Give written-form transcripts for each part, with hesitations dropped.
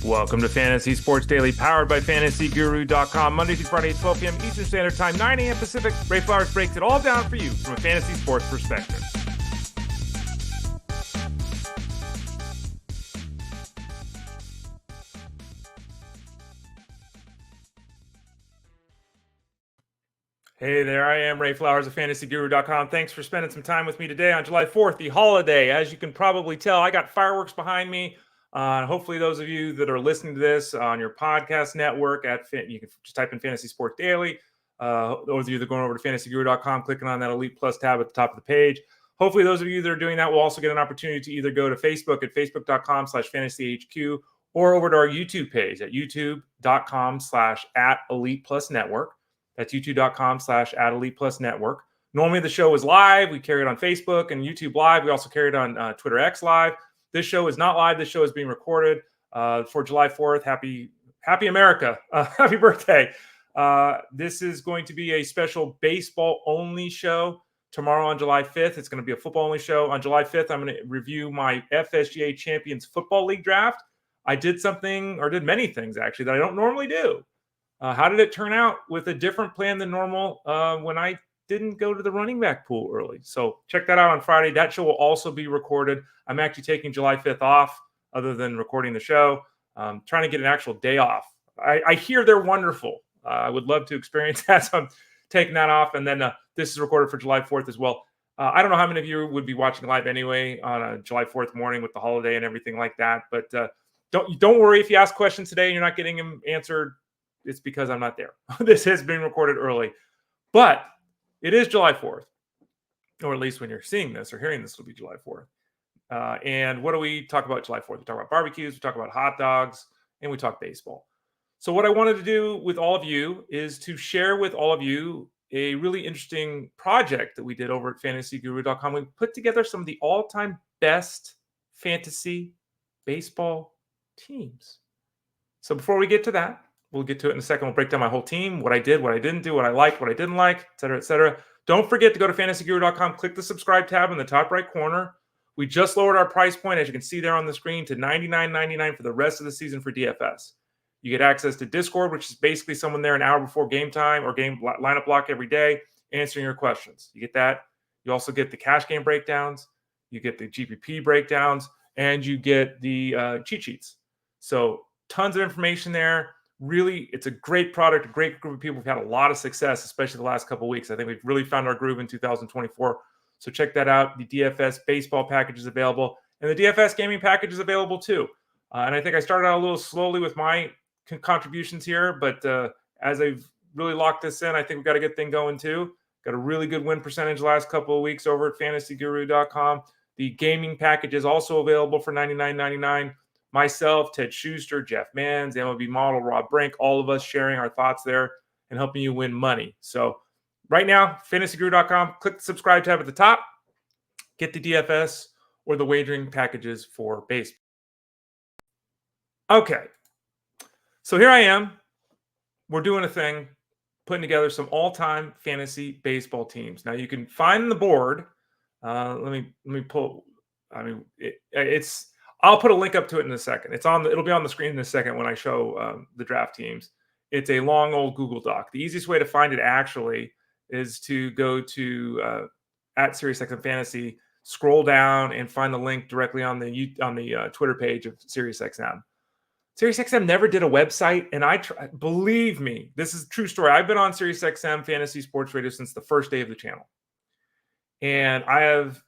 Welcome to Fantasy Sports Daily, powered by FantasyGuru.com. Monday through Friday, 12 p.m. Eastern Standard Time, 9 a.m. Pacific. Ray Flowers breaks it all down for you from a fantasy sports perspective. Hey there, I am Ray Flowers of FantasyGuru.com. Thanks for spending some time with me today on July 4th, the holiday. As you can probably tell, I got fireworks behind me. Hopefully those of you that are listening to this on your podcast network, you can just type in Fantasy Sports Daily. Those of you that are going over to FantasyGuru.com, clicking on that Elite Plus tab at the top of the page. Hopefully those of you that are doing that will also get an opportunity to either go to Facebook at facebook.com/fantasyhq or over to our YouTube page at youtube.com/@ElitePlusNetwork. That's youtube.com/@ElitePlusNetwork. Normally the show is live. We carry it on Facebook and YouTube Live. We also carry it on Twitter X Live. This show is not live. This show is being recorded for July 4th. Happy America. Happy birthday. This is going to be a special baseball-only show tomorrow on July 5th. It's going to be a football-only show. On July 5th, I'm going to review my FSGA Champions Football League draft. I did many things, actually, that I don't normally do. How did it turn out with a different plan than normal when I didn't go to the running back pool early? So check that out on Friday. That show will also be recorded. I'm actually taking July 5th off other than recording the show. Trying to get an actual day off. I hear they're wonderful. I would love to experience that. So I'm taking that off. And then this is recorded for July 4th as well. I don't know how many of you would be watching live anyway on a July 4th morning with the holiday and everything like that. But don't worry if you ask questions today and you're not getting them answered. It's because I'm not there. This has been recorded early. But it is July 4th. Or at least when you're seeing this or hearing this, it'll be July 4th. And what do we talk about July 4th? We talk about barbecues, we talk about hot dogs, and we talk baseball. So what I wanted to do with all of you is to share with all of you a really interesting project that we did over at FantasyGuru.com. We put together some of the all-time best fantasy baseball teams. So before we get to that, we'll get to it in a second. We'll break down my whole team, what I did, what I didn't do, what I liked, what I didn't like, et cetera, et cetera. Don't forget to go to FantasyGuru.com, click the subscribe tab in the top right corner. We just lowered our price point, as you can see there on the screen, to $99.99 for the rest of the season for DFS. You get access to Discord, which is basically someone there an hour before game time or game lineup block every day answering your questions. You get that. You also get the cash game breakdowns. You get the GPP breakdowns, and you get the cheat sheets. So tons of information there. Really, it's a great product, a great group of people. We've had a lot of success, especially the last couple of weeks. I think we've really found our groove in 2024. So check that out. The DFS baseball package is available, and the DFS gaming package is available too. And I think I started out a little slowly with my contributions here, but as I've really locked this in, I think we've got a good thing going too. Got a really good win percentage the last couple of weeks over at FantasyGuru.com. The gaming package is also available for $99.99. Myself, Ted Schuster, Jeff Manns, MLB model Rob Brink, all of us sharing our thoughts there and helping you win money. So right now, FantasyGuru.com, click the subscribe tab at the top, get the DFS or the wagering packages for baseball. Okay, so here I am. We're doing a thing, putting together some all-time fantasy baseball teams. Now you can find the board. Let me pull. I mean, it's. I'll put a link up to it in a second. It'll be on the screen in a second when I show the draft teams. It's a long old Google Doc. The easiest way to find it actually is to go to at SiriusXM Fantasy, scroll down, and find the link directly on the Twitter page of SiriusXM. SiriusXM never did a website, and believe me, this is a true story. I've been on SiriusXM Fantasy Sports Radio since the first day of the channel, and I have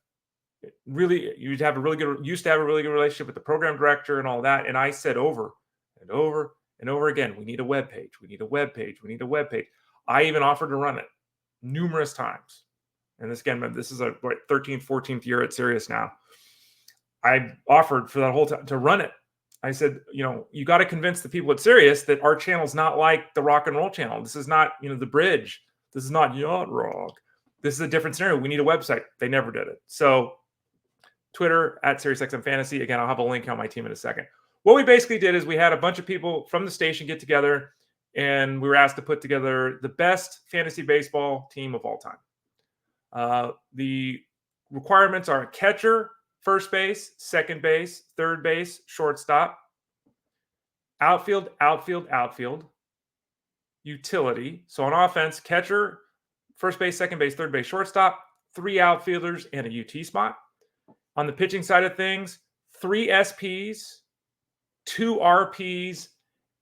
used to have a really good relationship with the program director and all that. And I said over and over and over again, we need a web page. We need a web page. We need a web page. I even offered to run it numerous times. And this is a 13th, 14th year at Sirius now. I offered for that whole time to run it. I said, you got to convince the people at Sirius that our channel's not like the rock and roll channel. This is not, the bridge. This is not yacht rock. This is a different scenario. We need a website. They never did it. So Twitter at SiriusXM Fantasy. Again, I'll have a link on my team in a second. What we basically did is we had a bunch of people from the station get together, and we were asked to put together the best fantasy baseball team of all time. The requirements are catcher, first base, second base, third base, shortstop, outfield, utility. So on offense, catcher, first base, second base, third base, shortstop, 3 outfielders, and a UT spot. On the pitching side of things, 3 SPs, 2 RPs,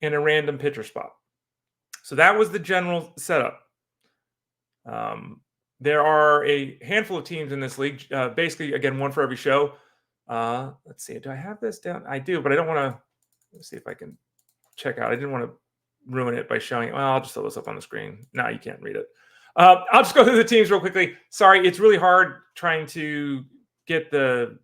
and a random pitcher spot. So that was the general setup. There are a handful of teams in this league, basically, again, one for every show. Let's see. Do I have this down? I do, but I don't want to. Let's see if I can check out. I didn't want to ruin it by showing it. Well, I'll just throw this up on the screen. No, you can't read it. I'll just go through the teams real quickly. Sorry, it's really hard trying to get the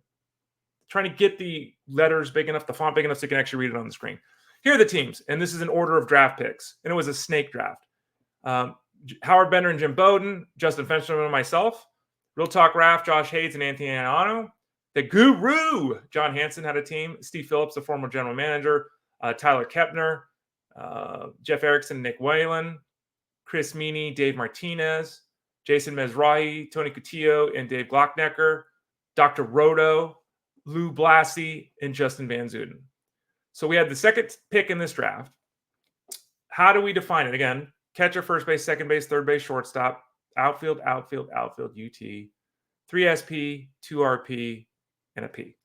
letters big enough, the font big enough so you can actually read it on the screen. Here are the teams, and this is an order of draft picks, and it was a snake draft. Howard Bender and Jim Bowden, Justin Fensterman and myself, Real Talk Raf, Josh Hayes and Anthony Anano. The Guru, John Hansen, had a team. Steve Phillips, the former general manager, Tyler Kepner, Jeff Erickson, Nick Whalen, Chris Meany, Dave Martinez, Jason Mezrahi, Tony Cutillo, and Dave Glocknecker, Dr. Roto, Lou Blassie, and Justin Van Zuden. So we had the second pick in this draft. How do we define it? Again, catcher, first base, second base, third base, shortstop, outfield, UT, 3 SP, 2 RP, and a P.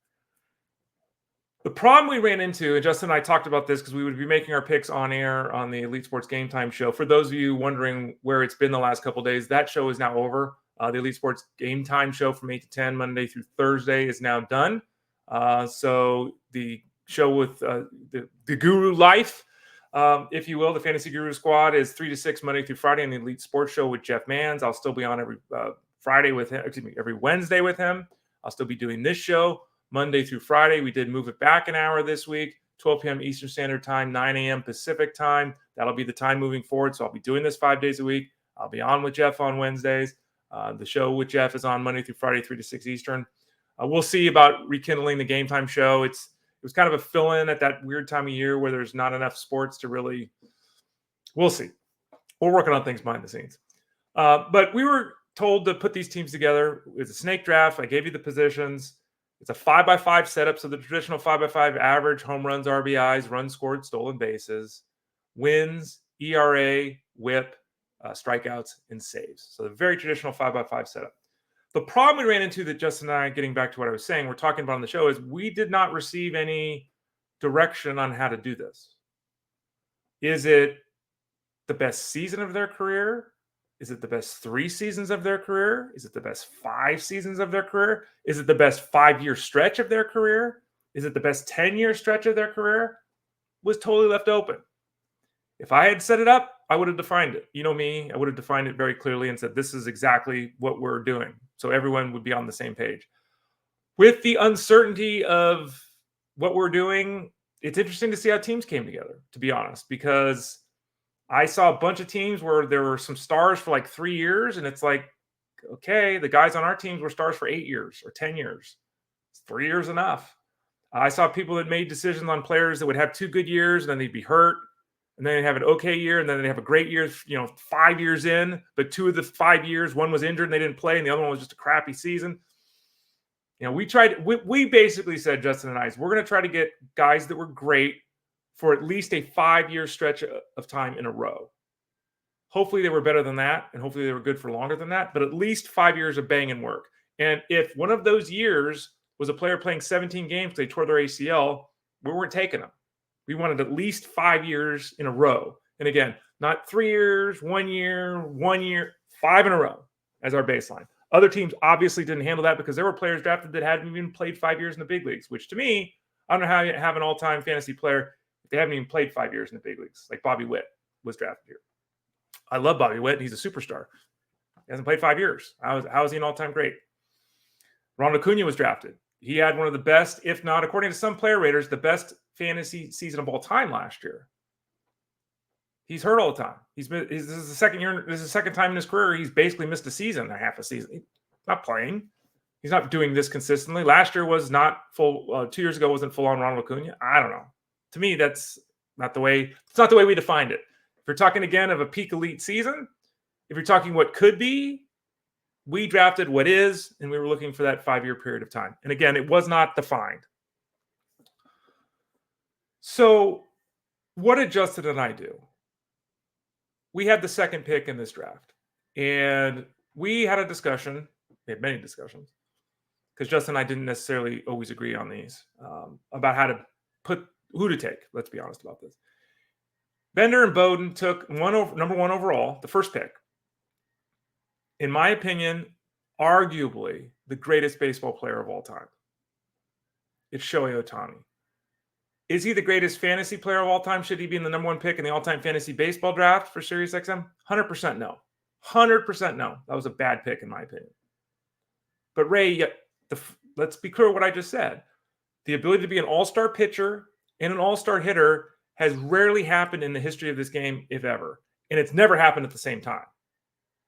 The problem we ran into, and Justin and I talked about this because we would be making our picks on air on the Elite Sports Game Time show. For those of you wondering where it's been the last couple of days, that show is now over. The Elite Sports Game Time show from 8 to 10, Monday through Thursday, is now done. So the show with the Guru Life, if you will, the Fantasy Guru Squad, is 3 to 6 Monday through Friday on the Elite Sports Show with Jeff Manns. I'll still be on every Friday with him. Every Wednesday with him. I'll still be doing this show Monday through Friday. We did move it back an hour this week, 12 p.m. Eastern Standard Time, 9 a.m. Pacific Time. That'll be the time moving forward. So I'll be doing this 5 days a week. I'll be on with Jeff on Wednesdays. The show with Jeff is on Monday through Friday, 3 to 6 Eastern. We'll see about rekindling the Game Time show. It was kind of a fill-in at that weird time of year where there's not enough sports to really – we'll see. We're working on things behind the scenes. But we were told to put these teams together. It's a snake draft. I gave you the positions. It's a 5x5 setup. So the traditional 5x5 average, home runs, RBIs, runs scored, stolen bases, wins, ERA, whip, strikeouts, and saves. So the very traditional 5x5 setup. The problem we ran into, that Justin and I, getting back to what I was saying, we're talking about on the show, is we did not receive any direction on how to do this. Is it the best season of their career? Is it the best 3 seasons of their career? Is it the best 5 seasons of their career? Is it the best 5-year stretch of their career? Is it the best 10-year stretch of their career? Was totally left open. If I had set it up, I would have defined it. You know me, I would have defined it very clearly and said, this is exactly what we're doing. So everyone would be on the same page. With the uncertainty of what we're doing, it's interesting to see how teams came together, to be honest, because I saw a bunch of teams where there were some stars for like 3 years, and it's like, okay, the guys on our teams were stars for 8 years or 10 years. It's 3 years enough. I saw people that made decisions on players that would have 2 good years, and then they'd be hurt, and then they'd have an okay year, and then they'd have a great year, 5 years in, but 2 of the 5 years, one was injured and they didn't play, and the other one was just a crappy season. We basically said, Justin and I, we're going to try to get guys that were great for at least a 5-year stretch of time in a row. Hopefully they were better than that, and hopefully they were good for longer than that, but at least 5 years of banging work. And if one of those years was a player playing 17 games because they tore their ACL, we weren't taking them. We wanted at least 5 years in a row. And again, not 3 years, 1 year, 1 year, 5 in a row as our baseline. Other teams obviously didn't handle that because there were players drafted that hadn't even played 5 years in the big leagues, which to me, I don't know how you have an all-time fantasy player if they haven't even played 5 years in the big leagues, like Bobby Witt was drafted here. I love Bobby Witt. He's a superstar. He hasn't played 5 years. How is he an all-time great? Ronald Acuna was drafted. He had one of the best, if not, according to some player raters, the best fantasy season of all time last year. He's hurt all the time. This is the second year. This is the second time in his career he's basically missed a season, a half a season. He's not playing. He's not doing this consistently. Last year was not full. 2 years ago wasn't full on Ronald Acuna. I don't know. To me, that's not the way. It's not the way we defined it. If you're talking again of a peak elite season, if you're talking what could be, we drafted what is, and we were looking for that 5-year period of time. And again, it was not defined. So what did Justin and I do? We had the second pick in this draft, and we had a discussion. We had many discussions because Justin and I didn't necessarily always agree on these about how to put who to take. Let's be honest about this. Bender and Bowden took number 1 overall, the first pick. In my opinion, arguably the greatest baseball player of all time. It's Shohei Ohtani. Is he the greatest fantasy player of all time? Should he be in the number 1 pick in the all-time fantasy baseball draft for SiriusXM? 100% no. 100% no. That was a bad pick in my opinion. But Ray, let's be clear what I just said. The ability to be an all-star pitcher and an all-star hitter has rarely happened in the history of this game, if ever. And it's never happened at the same time.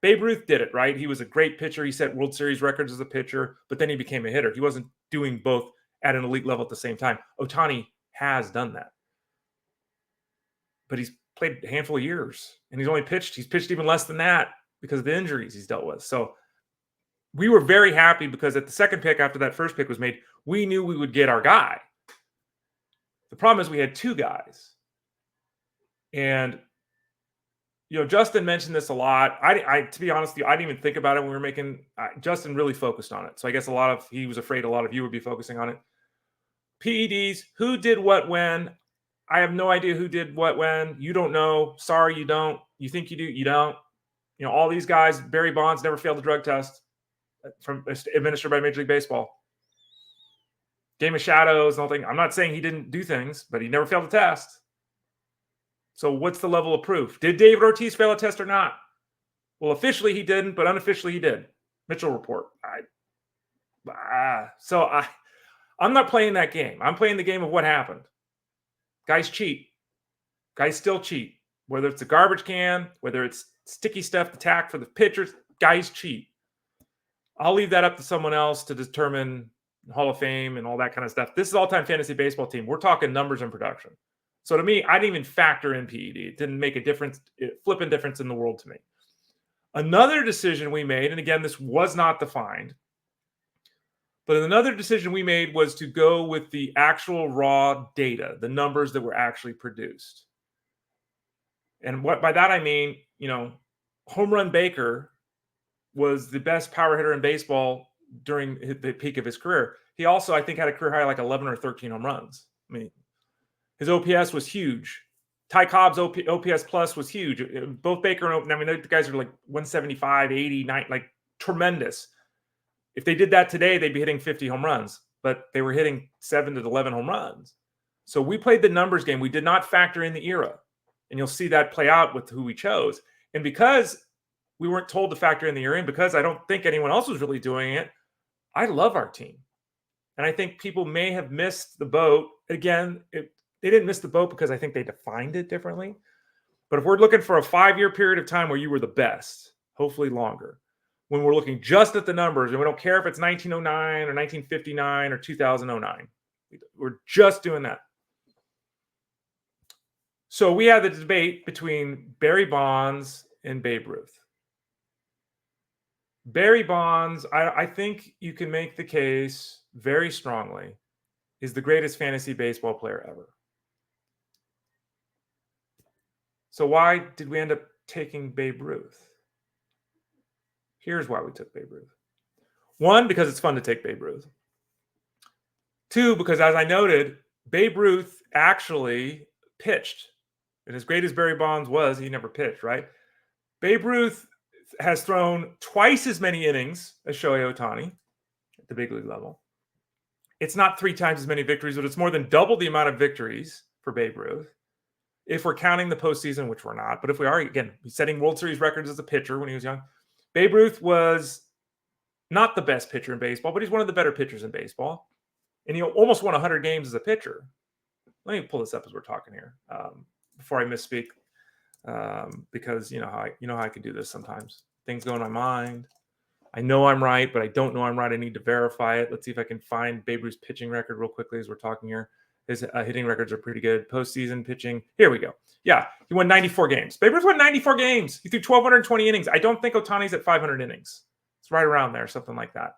Babe Ruth did it, right? He was a great pitcher. He set World Series records as a pitcher, but then he became a hitter. He wasn't doing both at an elite level at the same time. Ohtani has done that. But he's played a handful of years, and he's pitched even less than that because of the injuries he's dealt with. So we were very happy because at the second pick after that first pick was made, we knew we would get our guy. The problem is we had 2 guys. And Justin mentioned this a lot. I to be honest with you, I didn't even think about it when we were making. Justin really focused on it, so I guess he was afraid a lot of you would be focusing on it. PEDs, who did what when? I have no idea who did what when. You don't know. Sorry, you don't. You think you do. You don't. All these guys. Barry Bonds never failed a drug test administered by Major League Baseball. Game of Shadows, nothing. I'm not saying he didn't do things, but he never failed a test. So what's the level of proof? Did David Ortiz fail a test or not? Well, officially he didn't, but unofficially he did. Mitchell report. I'm not playing that game. I'm playing the game of what happened. Guys cheat. Guys still cheat. Whether it's a garbage can, whether it's sticky stuff attack for the pitchers, guys cheat. I'll leave that up to someone else to determine Hall of Fame and all that kind of stuff. This is all-time fantasy baseball team. We're talking numbers and production. So to me, I didn't even factor in PED. It didn't make a difference, flipping difference in the world to me. Another decision we made, and again, this was not defined, but another decision we made was to go with the actual raw data, the numbers that were actually produced. And what by that I mean, Home Run Baker was the best power hitter in baseball during the peak of his career. He also, I think, had a career high like 11 or 13 home runs. I mean, his OPS was huge. Ty Cobb's OPS plus was huge. Both Baker and the guys are like 175, 80, 90, like tremendous. If they did that today, they'd be hitting 50 home runs, but they were hitting 7 to 11 home runs. So we played the numbers game. We did not factor in the era. And you'll see that play out with who we chose. And because we weren't told to factor in the era, and because I don't think anyone else was really doing it, I love our team. And I think people may have missed the boat. Again, they didn't miss the boat because I think they defined it differently. But if we're looking for a 5-year period of time where you were the best, hopefully longer, when we're looking just at the numbers, and we don't care if it's 1909 or 1959 or 2009, we're just doing that. So we had the debate between Barry Bonds and Babe Ruth. Barry Bonds, I think you can make the case very strongly, is the greatest fantasy baseball player ever. So why did we end up taking Babe Ruth? Here's why we took Babe Ruth. 1, because it's fun to take Babe Ruth. 2, because as I noted, Babe Ruth actually pitched. And as great as Barry Bonds was, he never pitched, right? Babe Ruth has thrown twice as many innings as Shohei Ohtani at the big league level. It's not 3 times as many victories, but it's more than double the amount of victories for Babe Ruth. If we're counting the postseason, which we're not, but if we are, again, he's setting World Series records as a pitcher when he was young. Babe Ruth was not the best pitcher in baseball, but he's one of the better pitchers in baseball. And he almost won 100 games as a pitcher. Let me pull this up as we're talking here before I misspeak, because you know how I can do this sometimes. Things go in my mind. I know I'm right, but I don't know I'm right. I need to verify it. Let's see if I can find Babe Ruth's pitching record real quickly as we're talking here. His hitting records are pretty good. Postseason pitching. Here we go. Yeah, he won 94 games. Babe Ruth won 94 games. He threw 1,220 innings. I don't think Ohtani's at 500 innings. It's right around there, something like that.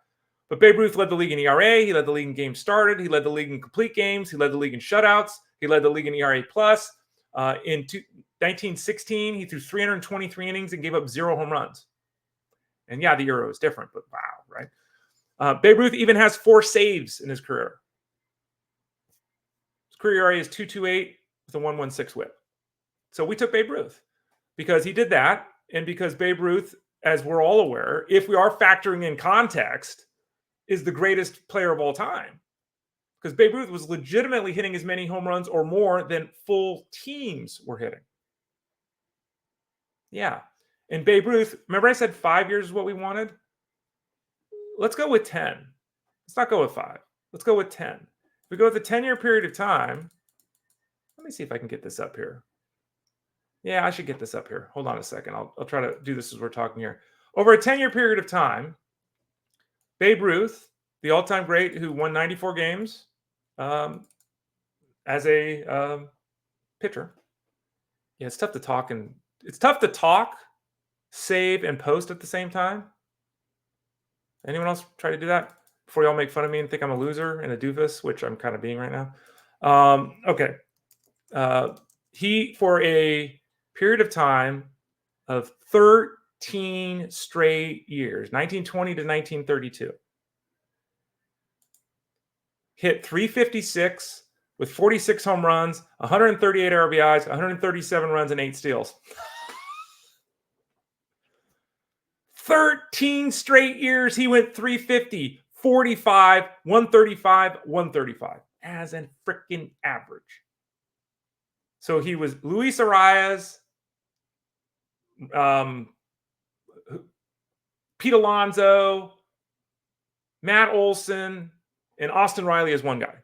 But Babe Ruth led the league in ERA. He led the league in games started. He led the league in complete games. He led the league in shutouts. He led the league in ERA plus. In 1916, he threw 323 innings and gave up 0 home runs. And yeah, the era is different, but wow, right? Babe Ruth even has 4 saves in his career. His career ERA is 2.28 with a 1.16 whip. So we took Babe Ruth because he did that, and because Babe Ruth, as we're all aware, if we are factoring in context, is the greatest player of all time. Because Babe Ruth was legitimately hitting as many home runs or more than full teams were hitting. Yeah. And Babe Ruth, remember I said 5 years is what we wanted? Let's go with 10. Let's not go with 5. Let's go with 10. If we go with a 10-year period of time, let me see if I can get this up here. Yeah, I should get this up here. Hold on a second. I'll try to do this as we're talking here. Over a 10-year period of time, Babe Ruth, the all-time great who won 94 games as a pitcher. Yeah, it's tough to talk, save, and post at the same time. Anyone else try to do that before y'all make fun of me and think I'm a loser and a doofus, which I'm kind of being right now? Okay. He, for a period of time of 13 straight years, 1920 to 1932, hit 356 with 46 home runs, 138 RBIs, 137 runs, and 8 steals. 13 straight years, he went 350, 45, 135, 135 as a freaking average. So he was Luis Arias, Pete Alonso, Matt Olson, and Austin Riley as one guy.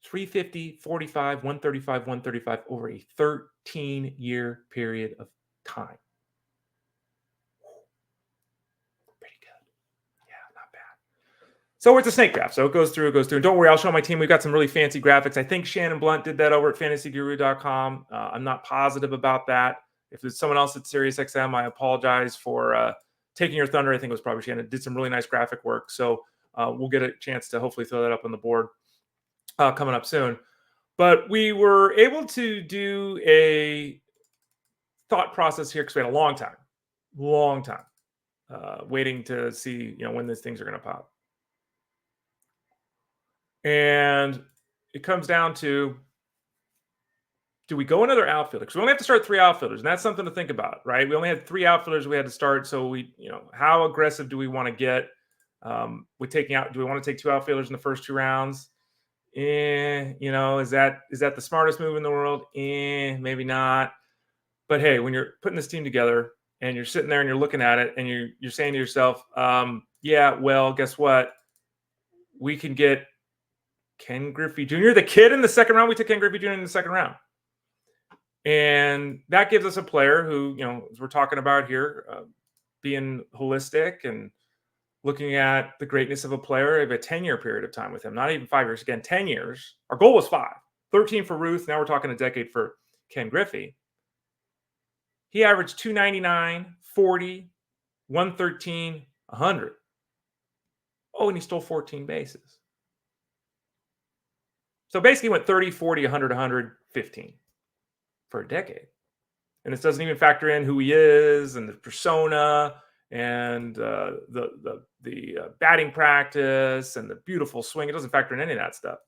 350, 45, 135, 135 over a 13-year period of time. Pretty good. Yeah, not bad. So it's a snake graph. So it goes through. And don't worry, I'll show my team. We've got some really fancy graphics. I think Shannon Blunt did that over at fantasyguru.com. I'm not positive about that. If there's someone else at SiriusXM, I apologize for taking your thunder. I think it was probably Shannon. Did some really nice graphic work. So we'll get a chance to hopefully throw that up on the board coming up soon. But we were able to do a thought process here because we had a long time waiting to see when these things are going to pop. And it comes down to, do we go another outfielder? Because we only have to start 3 outfielders, and that's something to think about, right? We only had 3 outfielders we had to start, so how aggressive do we want to get? With taking out, do we want to take 2 outfielders in the first 2 rounds? Is that the smartest move in the world? Maybe not. But hey, when you're putting this team together and you're sitting there and you're looking at it and you're saying to yourself, yeah, well, guess what? We can get Ken Griffey Jr., the kid, in the second round. We took Ken Griffey Jr. in the second round. And that gives us a player who, as we're talking about here, being holistic and looking at the greatness of a player of a 10-year period of time with him, not even 5 years. Again, 10 years. Our goal was 5. 13 for Ruth. Now we're talking a decade for Ken Griffey. He averaged 299, 40, 113, 100. Oh, and he stole 14 bases. So basically went 30, 40, 100, 115 for a decade. And this doesn't even factor in who he is and the persona and the batting practice and the beautiful swing. It doesn't factor in any of that stuff.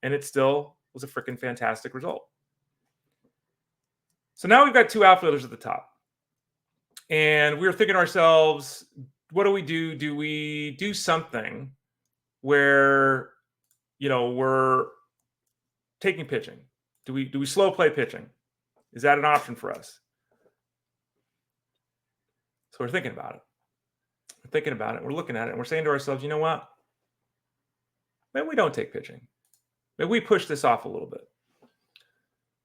And it still was a freaking fantastic result. So now we've got 2 outfielders at the top. And we were thinking to ourselves, what do we do? Do we do something where, we're taking pitching? Do we slow play pitching? Is that an option for us? So we're thinking about it. We're looking at it, and we're saying to ourselves, you know what? Maybe we don't take pitching. Maybe we push this off a little bit.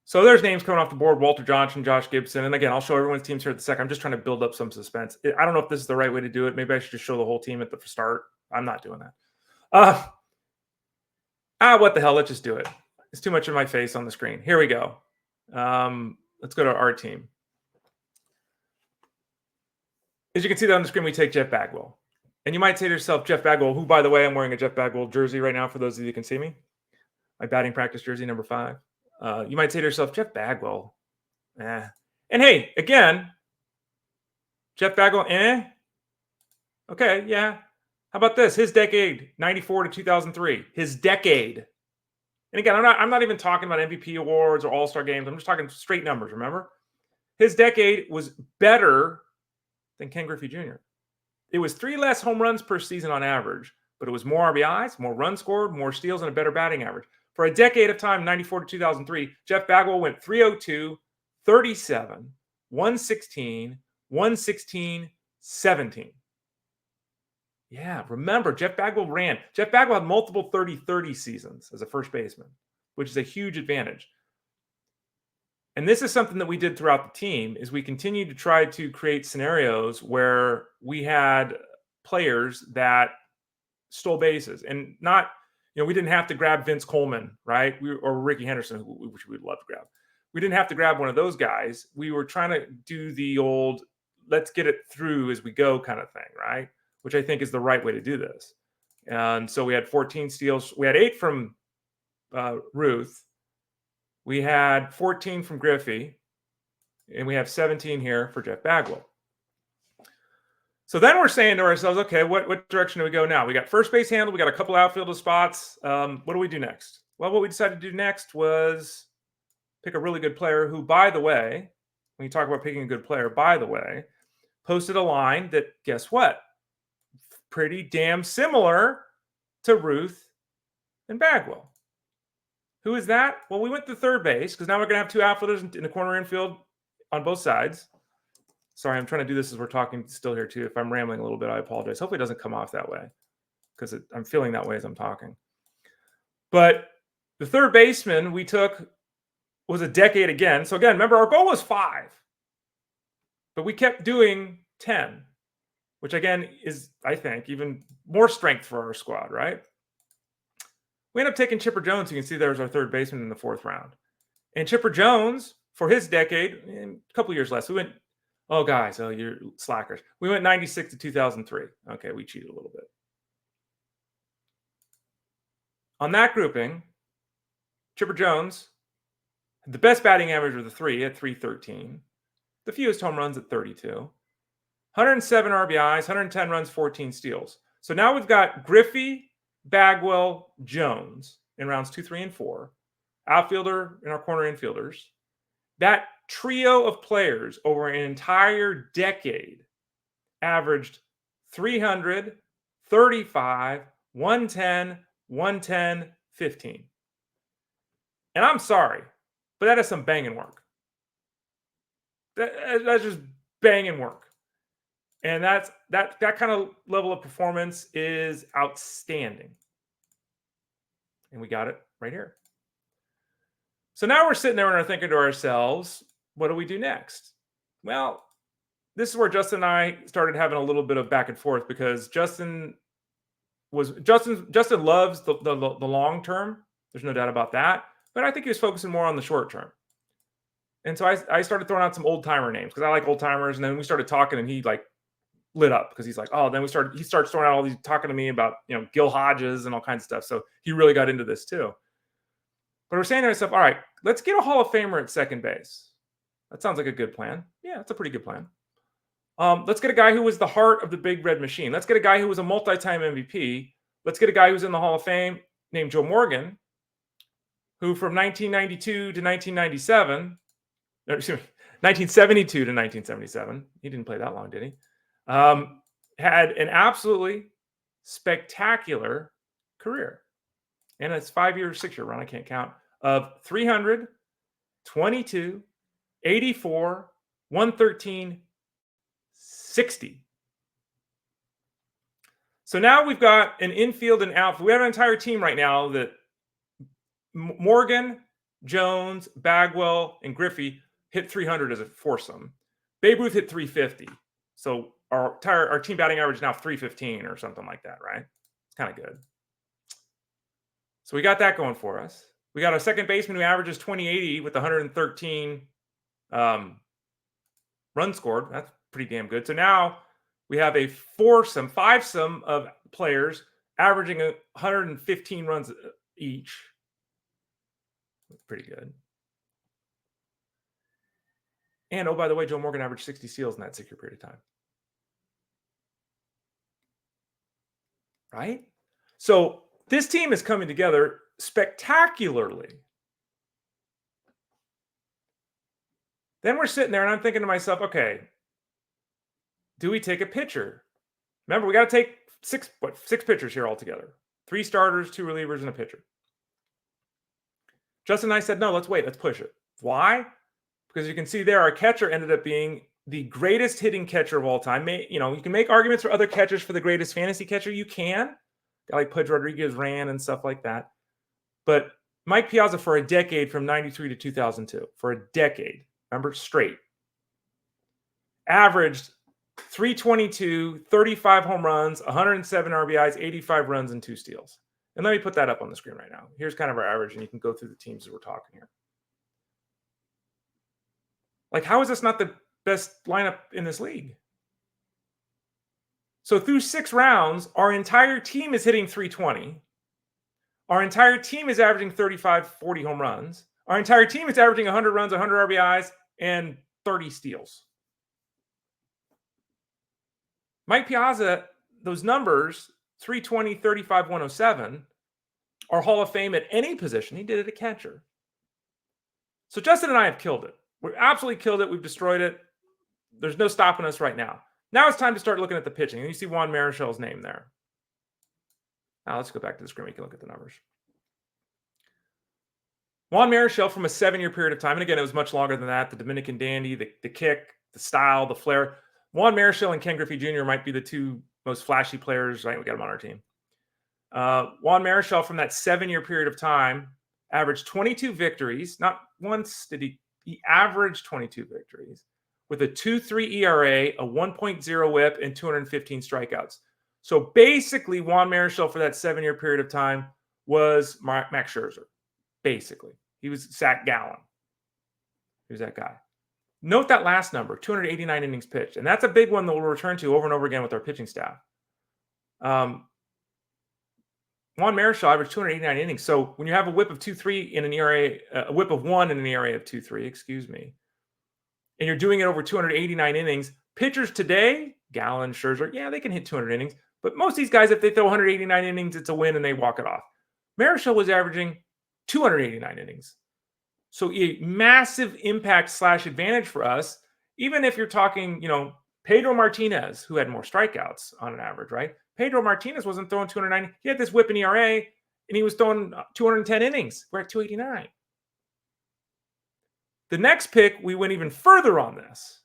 So there's names coming off the board: Walter Johnson, Josh Gibson. And again, I'll show everyone's teams here at the second. I'm just trying to build up some suspense. I don't know if this is the right way to do it. Maybe I should just show the whole team at the start. I'm not doing that. What the hell? Let's just do it. It's too much of my face on the screen. Here we go. Let's go to our team. As you can see that on the screen, we take Jeff Bagwell. And you might say to yourself, Jeff Bagwell, who, by the way, I'm wearing a Jeff Bagwell jersey right now for those of you who can see me. My batting practice jersey, number 5. You might say to yourself, Jeff Bagwell, eh. And hey, again, Jeff Bagwell, eh? Okay, yeah. How about this? His decade, 94 to 2003. His decade. And again, I'm not even talking about MVP awards or All-Star games. I'm just talking straight numbers, remember? His decade was better than Ken Griffey Jr. It was 3 less home runs per season on average, but it was more RBIs, more runs scored, more steals, and a better batting average. For a decade of time, 94 to 2003, Jeff Bagwell went 302, 37, 116, 116, 17. Yeah, remember, Jeff Bagwell ran. Jeff Bagwell had multiple 30-30 seasons as a first baseman, which is a huge advantage. And this is something that we did throughout the team, is we continued to try to create scenarios where we had players that stole bases and not, we didn't have to grab Vince Coleman, right? Or Ricky Henderson, which we'd love to grab. We didn't have to grab one of those guys. We were trying to do the old, let's get it through as we go kind of thing, right? Which I think is the right way to do this. And so we had 14 steals. We had 8 from Ruth. We had 14 from Griffey. And we have 17 here for Jeff Bagwell. So then we're saying to ourselves, okay, what direction do we go now? We got first base handled. We got a couple outfield spots. What do we do next? Well, what we decided to do next was pick a really good player who, by the way, when you talk about picking a good player, by the way, posted a line that, guess what? Pretty damn similar to Ruth and Bagwell. Who is that? Well, we went to third base because now we're going to have 2 outfielders in the corner infield on both sides. Sorry, I'm trying to do this as we're talking still here too. If I'm rambling a little bit, I apologize. Hopefully it doesn't come off that way because I'm feeling that way as I'm talking. But the third baseman we took was a decade again. So again, remember, our goal was 5. But we kept doing 10. Which again is, I think, even more strength for our squad, right? We ended up taking Chipper Jones. You can see there's our third baseman in the 4th round. And Chipper Jones, for his decade, a couple years less, we went, oh, guys, you're slackers. We went 96 to 2003. Okay, we cheated a little bit. On that grouping, Chipper Jones had the best batting average of the 3 at 313, the fewest home runs at 32. 107 RBIs, 110 runs, 14 steals. So now we've got Griffey, Bagwell, Jones in rounds 2, 3, and 4. Outfielder and our corner infielders. That trio of players over an entire decade averaged 300, 35, 110, 110, 15. And I'm sorry, but that is some banging work. That's just banging work. And that kind of level of performance is outstanding. And we got it right here. So now we're sitting there and we're thinking to ourselves, what do we do next? Well, this is where Justin and I started having a little bit of back and forth because Justin loves the long term. There's no doubt about that. But I think he was focusing more on the short term. And so I started throwing out some old timer names because I like old timers. And then we started talking and he lit up because he's like, oh, then he starts throwing out all these, talking to me about, Gil Hodges and all kinds of stuff. So he really got into this too. But we're saying to ourselves, all right, let's get a Hall of Famer at second base. That sounds like a good plan. Yeah, that's a pretty good plan. Let's get a guy who was the heart of the Big Red Machine. Let's get a guy who was a multi-time MVP. Let's get a guy who's in the Hall of Fame named Joe Morgan, who from 1992 to 1997, 1972 to 1977, he didn't play that long, did he? Had an absolutely spectacular career. And it's 5-year, 6-year run, I can't count, of 300, 22, 84, 113, 60. So now we've got an infield and outfield. We have an entire team right now that Morgan, Jones, Bagwell, and Griffey hit 300 as a foursome. Babe Ruth hit 350. So our team batting average is now 315 or something like that, right? It's kind of good. So we got that going for us. We got a second baseman who averages 2080 with 113 runs scored. That's pretty damn good. So now we have a fivesome of players averaging 115 runs each. That's pretty good. And, oh, by the way, Joe Morgan averaged 60 steals in that 6-year period of time. Right? So this team is coming together spectacularly. Then we're sitting there and I'm thinking to myself, okay, do we take a pitcher? Remember, we got to take six pitchers here altogether. 3 starters, 2 relievers, and a pitcher. Justin and I said, no, let's wait. Let's push it. Why? Because you can see there, our catcher ended up being the greatest hitting catcher of all time. You can make arguments for other catchers for the greatest fantasy catcher. You can. Guy like Pudge Rodriguez ran and stuff like that. But Mike Piazza for a decade from 93 to 2002, for a decade, remember, straight, averaged 322, 35 home runs, 107 RBIs, 85 runs, and 2 steals. And let me put that up on the screen right now. Here's kind of our average, and you can go through the teams as we're talking here. Like, how is this not the best lineup in this league? So through 6 rounds, our entire team is hitting 320. Our entire team is averaging 35, 40 home runs. Our entire team is averaging 100 runs, 100 RBIs, and 30 steals. Mike Piazza, those numbers, 320, 35, 107, are Hall of Fame at any position. He did it at catcher. So Justin and I have killed it. We've absolutely killed it. We've destroyed it. There's no stopping us right now. Now it's time to start looking at the pitching. And you see Juan Marichal's name there. Now let's go back to the screen. We can look at the numbers. Juan Marichal from a 7-year period of time. And again, it was much longer than that. The Dominican dandy, the kick, the style, the flair. Juan Marichal and Ken Griffey Jr. might be the 2 most flashy players. Right, we got them on our team. Juan Marichal from that 7-year period of time averaged 22 victories. Not once did he averaged 22 victories with a 2.3 ERA, a 1.0 WHIP, and 215 strikeouts. So basically, Juan Marichal for that 7-year period of time was Max Scherzer. Basically, he was Zach Gallen. He was that guy. Note that last number, 289 innings pitched. And that's a big one that we'll return to over and over again with our pitching staff. Juan Marichal averaged 289 innings. So when you have a whip of 2.3 in an ERA, a whip of 1 in an ERA of 2.3, and you're doing it over 289 innings, pitchers today, Gallen, Scherzer, yeah, they can hit 200 innings. But most of these guys, if they throw 189 innings, it's a win and they walk it off. Marichal was averaging 289 innings. So a massive impact / advantage for us, even if you're talking, Pedro Martinez, who had more strikeouts on an average, right? Pedro Martinez wasn't throwing 290. He had this whip in ERA, and he was throwing 210 innings. We're at 289. The next pick, we went even further on this.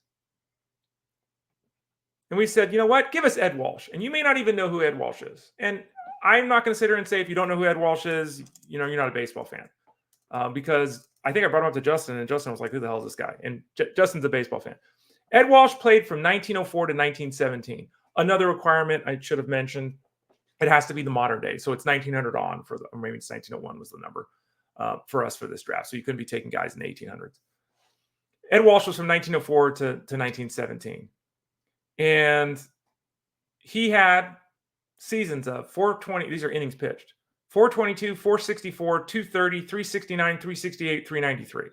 And we said, you know what? Give us Ed Walsh. And you may not even know who Ed Walsh is. And I'm not going to sit here and say if you don't know who Ed Walsh is, you're not a baseball fan. Because I think I brought him up to Justin, and Justin was like, who the hell is this guy? And Justin's a baseball fan. Ed Walsh played from 1904 to 1917. Another requirement I should have mentioned, it has to be the modern day. So it's 1900 on, or maybe it's 1901 was the number for us for this draft. So you couldn't be taking guys in the 1800s. Ed Walsh was from 1904 to 1917. And he had seasons of 420. These are innings pitched. 422, 464, 230, 369, 368, 393.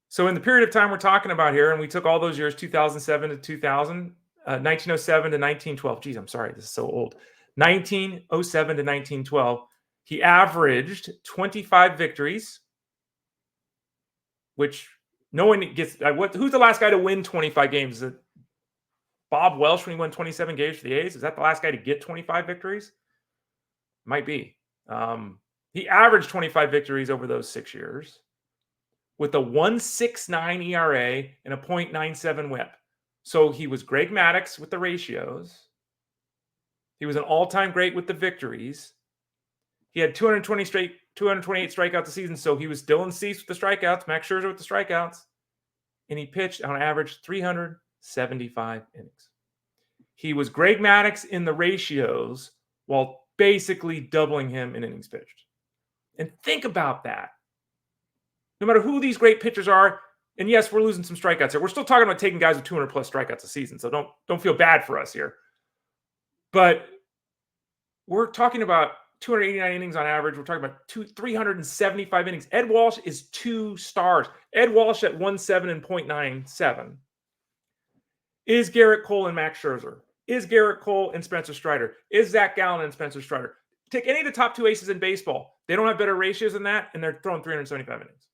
So in the period of time we're talking about here, and we took all those years, 2007 to 2000, 1907 to 1912. Geez, I'm sorry, this is so old. 1907 to 1912, he averaged 25 victories, which no one gets. Who's the last guy to win 25 games? Is it Bob Welsh when he won 27 games for the A's? Is that the last guy to get 25 victories? Might be. He averaged 25 victories over those 6 years with a 1.69 ERA and a 0.97 WHIP. So he was Greg Maddux with the ratios. He was an all-time great with the victories. He had 228 strikeouts a season, so he was Dylan Cease with the strikeouts, Max Scherzer with the strikeouts, and he pitched on average 375 innings. He was Greg Maddux in the ratios while basically doubling him in innings pitched. And think about that. No matter who these great pitchers are, And yes, we're losing some strikeouts here. We're still talking about taking guys with 200 plus strikeouts a season, so don't feel bad for us here. But we're talking about 289 innings on average. We're talking about 375 innings. Ed Walsh is 2 stars. Ed Walsh at 1.7 and 0.97. Is Garrett Cole and Max Scherzer? Is Garrett Cole and Spencer Strider? Is Zach Gallen and Spencer Strider? Take any of the top 2 aces in baseball. They don't have better ratios than that, and they're throwing 375 innings.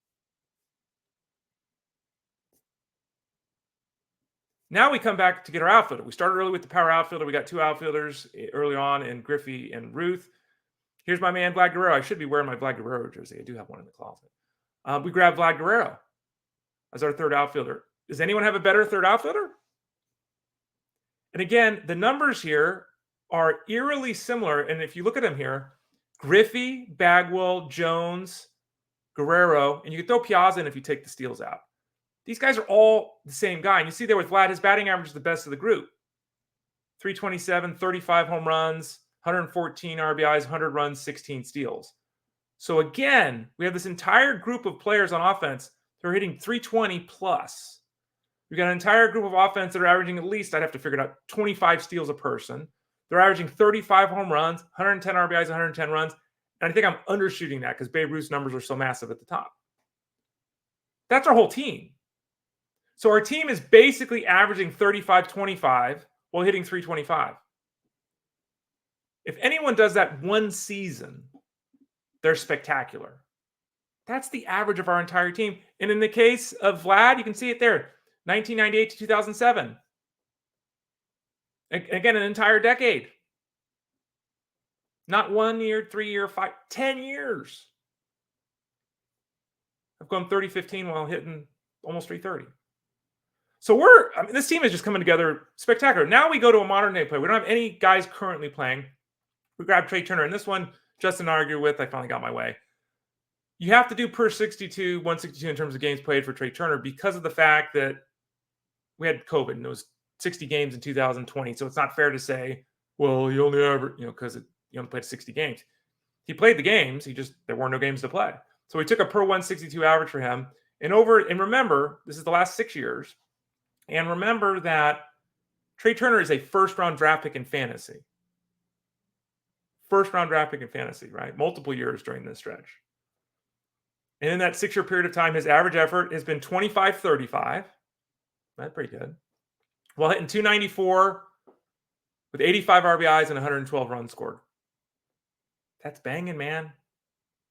Now we come back to get our outfielder. We started early with the power outfielder. We got 2 outfielders early on in Griffey and Ruth. Here's my man, Vlad Guerrero. I should be wearing my Vlad Guerrero jersey. I do have one in the closet. We grabbed Vlad Guerrero as our 3rd outfielder. Does anyone have a better 3rd outfielder? And again, the numbers here are eerily similar. And if you look at them here, Griffey, Bagwell, Jones, Guerrero, and you can throw Piazza in if you take the steals out. These guys are all the same guy. And you see there with Vlad, his batting average is the best of the group. 327, 35 home runs, 114 RBIs, 100 runs, 16 steals. So again, we have this entire group of players on offense who are hitting 320 plus. We've got an entire group of offense that are averaging at least, I'd have to figure it out, 25 steals a person. They're averaging 35 home runs, 110 RBIs, 110 runs. And I think I'm undershooting that because Babe Ruth's numbers are so massive at the top. That's our whole team. So our team is basically averaging 35-25 while hitting 325. If anyone does that one season, they're spectacular. That's the average of our entire team. And in the case of Vlad, you can see it there, 1998 to 2007. Again, an entire decade. Not 1 year, 3 year, 5, 10 years. I've gone 30-15 while hitting almost 330. So this team is just coming together spectacular. Now we go to a modern day play. We don't have any guys currently playing. We grabbed Trey Turner. And this one, Justin argued with. I finally got my way. You have to do per 62, 162 in terms of games played for Trey Turner because of the fact that we had COVID and it was 60 games in 2020. So it's not fair to say, well, you only ever, because he only played 60 games. He played the games. There weren't no games to play. So we took a per 162 average for him. And remember, this is the last 6 years. And remember that Trey Turner is a first-round draft pick in fantasy. First-round draft pick in fantasy, right? Multiple years during this stretch. And in that 6-year period of time, his average effort has been 25-35. That's pretty good. While hitting 294 with 85 RBIs and 112 runs scored. That's banging, man.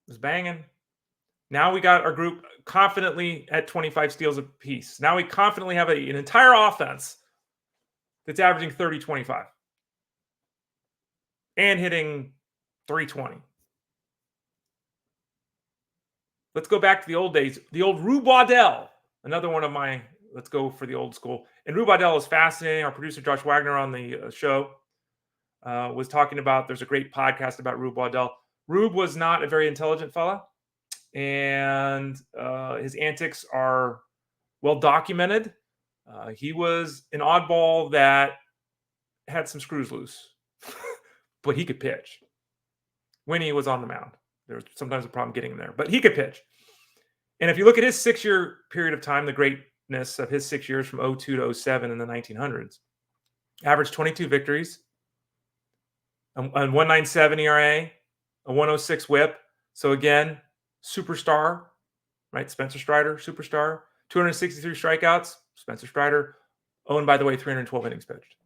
It's banging. Now we got our group confidently at 25 steals apiece. Now we confidently have an entire offense that's averaging 30-25 and hitting 320. Let's go back to the old days. The old Rube Waddell, another one of my, let's go for the old school. And Rube Waddell is fascinating. Our producer, Josh Wagner, on the show was talking about, there's a great podcast about Rube Waddell. Rube was not a very intelligent fella. And his antics are well documented. He was an oddball that had some screws loose, but he could pitch. When he was on the mound, there was sometimes a problem getting him there, but he could pitch. And if you look at his 6-year period of time, the greatness of his 6 years from 02 to 07 in the 1900s, averaged 22 victories, a 1.97 ERA, a 1.06 WHIP. So again, superstar, right? Spencer Strider, superstar. 263 strikeouts, Spencer Strider. Oh, and by the way, 312 innings pitched.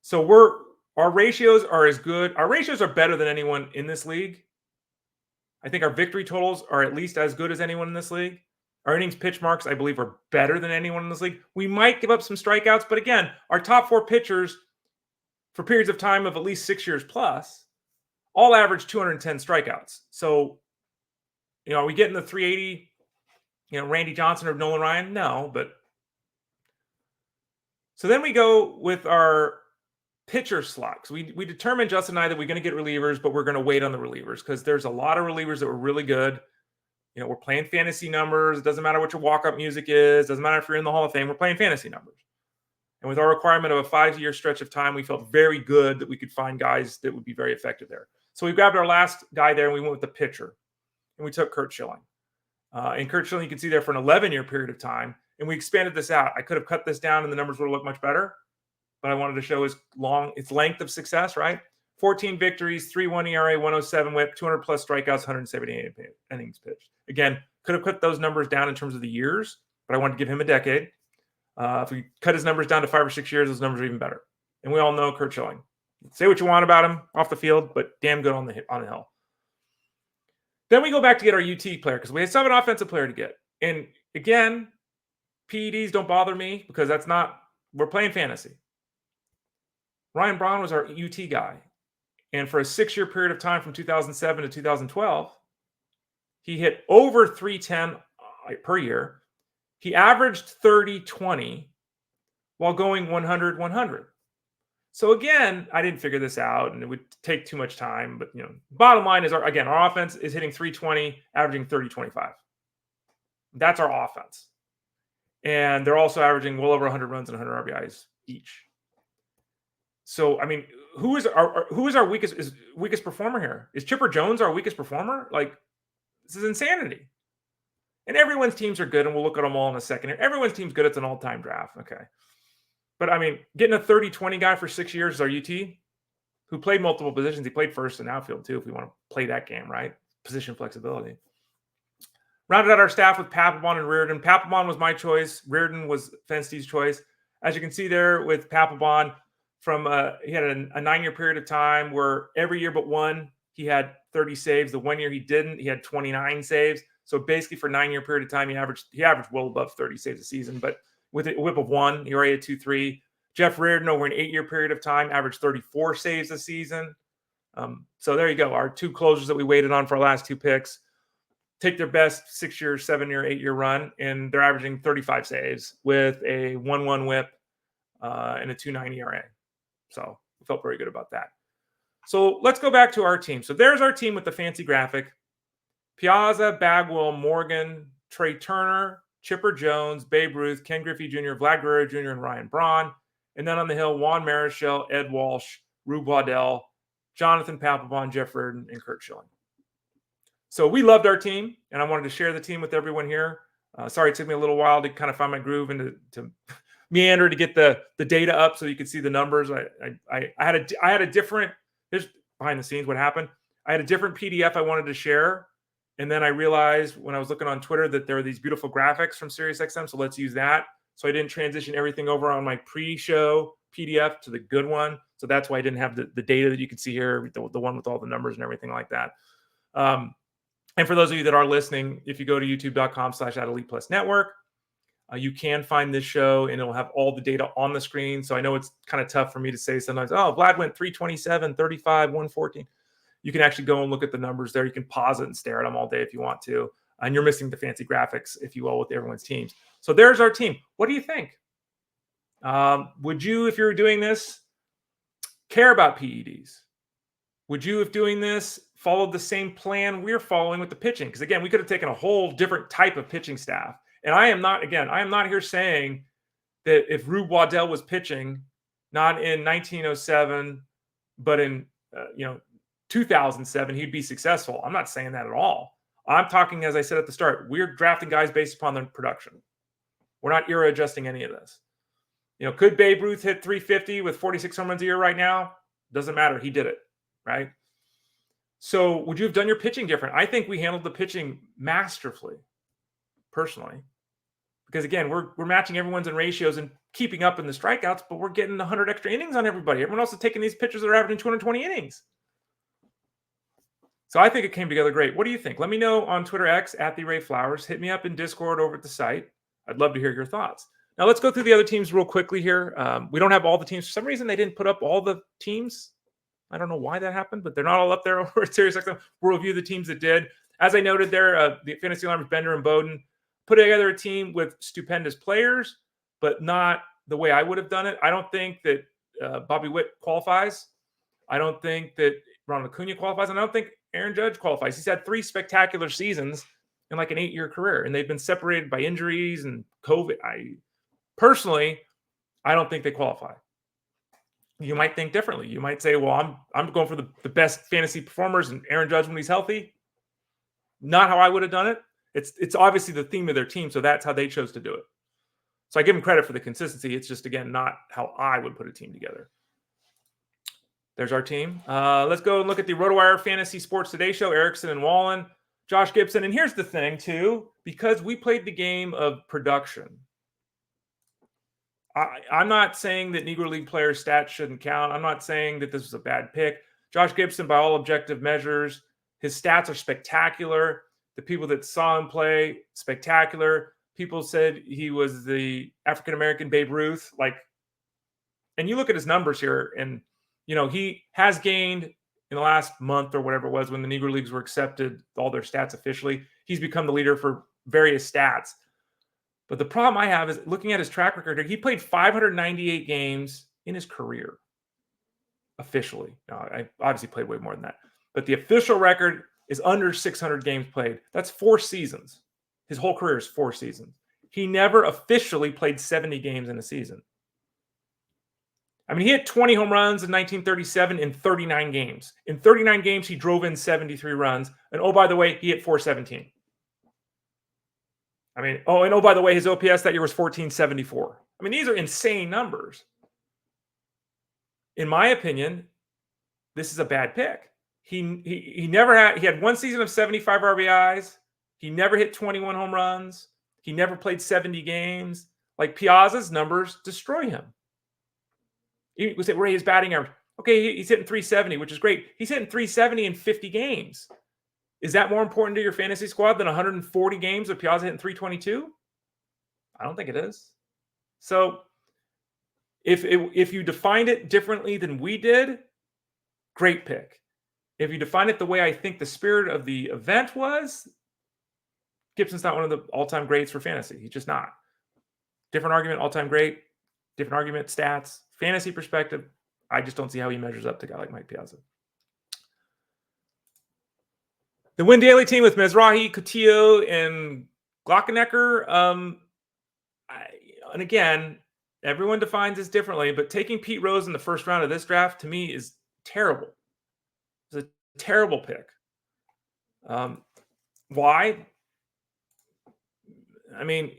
So our ratios are as good. Our ratios are better than anyone in this league. I think our victory totals are at least as good as anyone in this league. Our innings pitch marks, I believe, are better than anyone in this league. We might give up some strikeouts, but again, our top 4 pitchers for periods of time of at least 6 years plus all average 210 strikeouts. So, are we getting the 380, Randy Johnson or Nolan Ryan? No, but. So then we go with our pitcher slots. We determined, Justin and I, that we're going to get relievers, but we're going to wait on the relievers because there's a lot of relievers that were really good. We're playing fantasy numbers. It doesn't matter what your walk-up music is. Doesn't matter if you're in the Hall of Fame. We're playing fantasy numbers. And with our requirement of a 5-year stretch of time, we felt very good that we could find guys that would be very effective there. So we grabbed our last guy there, and we went with the pitcher. And we took Curt Schilling. And Kurt Schilling, you can see there for an 11-year period of time. And we expanded this out. I could have cut this down and the numbers would have looked much better, but I wanted to show its length of success, right? 14 victories, 3.1 ERA, 107 whip, 200 plus strikeouts, 178 innings pitched. Again, could have put those numbers down in terms of the years, but I wanted to give him a decade. If we cut his numbers down to 5 or 6 years, those numbers are even better. And we all know Kurt Schilling. Say what you want about him off the field, but damn good on the hill. Then we go back to get our UT player because we still have an offensive player to get. And again, PEDs don't bother me because we're playing fantasy. Ryan Braun was our UT guy. And for a 6-year period of time from 2007 to 2012, he hit over 310 per year. He averaged 30-20 while going 100-100. So again, I didn't figure this out and it would take too much time. But, bottom line is, our offense is hitting 320, averaging 30-25. That's our offense. And they're also averaging well over 100 runs and 100 RBIs each. So, I mean, who is our weakest performer here? Is Chipper Jones our weakest performer? Like, this is insanity. And everyone's teams are good, and we'll look at them all in a second here. Everyone's team's good. It's an all-time draft. Okay. But, I mean, getting a 30-20 guy for 6 years is our UT, who played multiple positions. He played first and outfield, too, if we want to play that game, right? Position flexibility. Rounded out our staff with Papelbon and Reardon. Papelbon was my choice. Reardon was Fensty's choice. As you can see there with Papelbon, he had a 9-year period of time where every year but one, he had 30 saves. The 1 year he didn't, he had 29 saves. So basically for a 9-year period of time, he averaged well above 30 saves a season, but with a whip of 1, he already had 2.3. Jeff Reardon over an 8-year period of time averaged 34 saves a season. So there you go. Our 2 closers that we waited on for our last 2 picks take their best 6-year, 7-year, 8-year run, and they're averaging 35 saves with a 1.1 whip and a 2.9 ERA. So we felt very good about that. So let's go back to our team. So there's our team with the fancy graphic. Piazza, Bagwell, Morgan, Trey Turner, Chipper Jones, Babe Ruth, Ken Griffey Jr., Vlad Guerrero Jr., and Ryan Braun. And then on the hill, Juan Marichal, Ed Walsh, Rube Waddell, Jonathan Papelbon, Jeff Reardon, and Kurt Schilling. So we loved our team, and I wanted to share the team with everyone here. Sorry, it took me a little while to kind of find my groove and to meander to get the data up so you could see the numbers. I had a different, here's behind the scenes what happened. I had a different PDF I wanted to share, and then I realized when I was looking on Twitter that there are these beautiful graphics from SiriusXM, so let's use that. So I didn't transition everything over on my pre-show PDF to the good one. So that's why I didn't have the data that you can see here, the one with all the numbers and everything like that. And for those of you that are listening, if you go to youtube.com/@ElitePlusNetwork, you can find this show and it'll have all the data on the screen. So I know it's kind of tough for me to say sometimes, oh, Vlad went 327, 35, 114. You can actually go and look at the numbers there. You can pause it and stare at them all day if you want to. And you're missing the fancy graphics, if you will, with everyone's teams. So there's our team. What do you think? Would you, if you were doing this, care about PEDs? Would you, if doing this, followed the same plan we're following with the pitching? Because again, we could have taken a whole different type of pitching staff. And I am not here saying that if Rube Waddell was pitching, not in 1907, but in 2007, he'd be successful. I'm not saying that at all. I'm talking, as I said at the start, we're drafting guys based upon their production. We're not era adjusting any of this. Could Babe Ruth hit 350 with 46 home runs a year right now? Doesn't matter. He did it, right? So would you have done your pitching different? I think we handled the pitching masterfully, personally. Because again, we're matching everyone's in ratios and keeping up in the strikeouts, but we're getting 100 extra innings on everybody. Everyone else is taking these pitchers that are averaging 220 innings. So I think it came together great. What do you think? Let me know on Twitter X @TheRayFlowers. Hit me up in Discord over at the site. I'd love to hear your thoughts. Now let's go through the other teams real quickly here. We don't have all the teams. For some reason, they didn't put up all the teams. I don't know why that happened, but they're not all up there over at SiriusXM. We'll review the teams that did. As I noted there, the Fantasy Alarms, Bender and Bowden, put together a team with stupendous players, but not the way I would have done it. I don't think that Bobby Witt qualifies. I don't think that Ronald Acuna qualifies. And I don't think Aaron Judge qualifies. He's had 3 spectacular seasons in like an 8-year career, and they've been separated by injuries and COVID. Personally, I don't think they qualify. You might think differently. You might say, well, I'm going for the best fantasy performers and Aaron Judge when he's healthy. Not how I would have done it. It's obviously the theme of their team, so that's how they chose to do it. So I give them credit for the consistency. It's just, again, not how I would put a team together. There's our team. Let's go and look at the RotoWire Fantasy Sports Today show. Erickson and Wallen, Josh Gibson. And here's the thing, too. Because we played the game of production, I'm not saying that Negro League players' stats shouldn't count. I'm not saying that this was a bad pick. Josh Gibson, by all objective measures, his stats are spectacular. The people that saw him play, spectacular. People said he was the African-American Babe Ruth. And you look at his numbers here, and he has gained in the last month or whatever it was when the Negro Leagues were accepted, all their stats officially. He's become the leader for various stats. But the problem I have is looking at his track record. He played 598 games in his career officially. Now, I obviously played way more than that. But the official record is under 600 games played. That's 4 seasons. His whole career is 4 seasons. He never officially played 70 games in a season. I mean, he hit 20 home runs in 1937 in 39 games. In 39 games, he drove in 73 runs. And oh, by the way, he hit 417. I mean, by the way, his OPS that year was 1474. I mean, these are insane numbers. In my opinion, this is a bad pick. He had 1 season of 75 RBIs. He never hit 21 home runs. He never played 70 games. Piazza's numbers destroy him. You would say, Ray, his batting average. Okay, he's hitting 370, which is great. He's hitting 370 in 50 games. Is that more important to your fantasy squad than 140 games of Piazza hitting 322? I don't think it is. So if you defined it differently than we did, great pick. If you define it the way I think the spirit of the event was, Gibson's not one of the all-time greats for fantasy. He's just not. Different argument, all-time great. Different argument, stats. Fantasy perspective, I just don't see how he measures up to a guy like Mike Piazza. The Win Daily team with Mizrahi, Coutillo, and Glockenecker. And again, everyone defines this differently, but taking Pete Rose in the first round of this draft, to me, is terrible. It's a terrible pick. Why? I mean,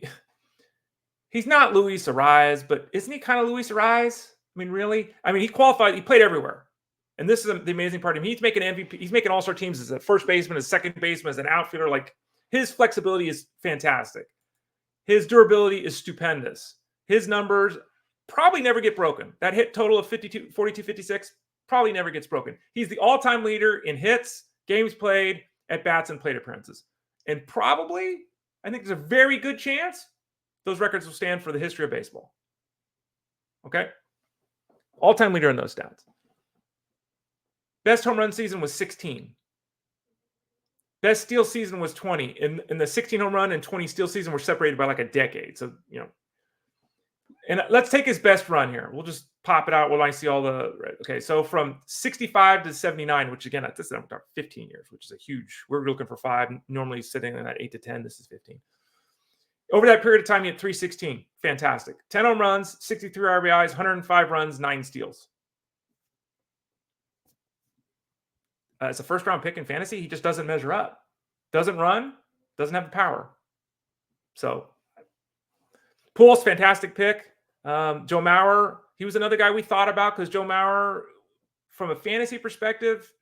he's not Luis Ariz, but isn't he kind of Luis Ariz? I mean, really? I mean, he qualified. He played everywhere. And this is the amazing part of him. He's making MVP. He's making all-star teams as a first baseman, as a second baseman, as an outfielder. His flexibility is fantastic. His durability is stupendous. His numbers probably never get broken. That hit total of 42, 42, 56 probably never gets broken. He's the all-time leader in hits, games played, at-bats, and plate appearances. And probably, I think there's a very good chance those records will stand for the history of baseball. Okay? All-time leader in those stats. Best home run season was 16. Best steal season was 20. In the 16 home run and 20 steal season were separated by a decade. So, and let's take his best run here. We'll just pop it out when I see all the, okay. So from 65 to 79, which again, this is 15 years, which is a huge, we're looking for 5, normally sitting in that 8 to 10. This is 15. Over that period of time, he had 316. Fantastic. 10 home runs, 63 RBIs, 105 runs, 9 steals. As a first-round pick in fantasy, he just doesn't measure up. Doesn't run, doesn't have the power. So, Pujols, fantastic pick. Joe Mauer, he was another guy we thought about because Joe Mauer, from a fantasy perspective,